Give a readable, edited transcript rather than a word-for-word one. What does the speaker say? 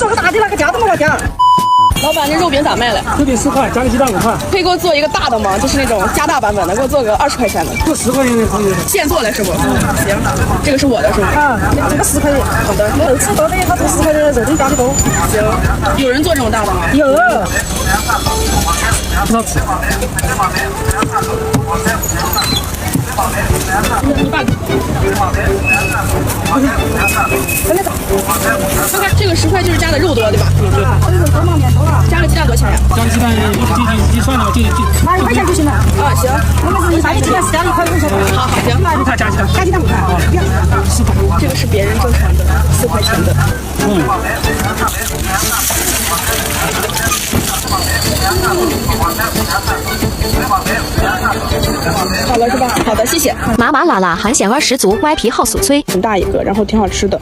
做个大的那个价这么多钱？老板，这肉饼咋卖嘞？肉饼10块，加个鸡蛋5块。可以给我做一个大的吗？就是那种加大版本的，给我做个20块钱的。做10块钱的可以。现做的是不？行，这个是我的，是吗？啊，这个10块钱。好的。我吃多的，他做10块钱的肉饼加的多。行，有人做这种大的吗？有。不好吃。这个10块就是加的肉多，对吧？加个鸡蛋多少钱呀？加个鸡蛋就算了，就拿1块钱就行了。啊，行。我们是大的鸡蛋是加1块5块。好，行。5块加鸡蛋，加鸡蛋5块。10块。这个是别人正常的4块钱的。好了是吧？好的，谢谢。麻麻辣辣，含鲜味十足，歪皮好酥脆。很大一个，然后挺好吃的。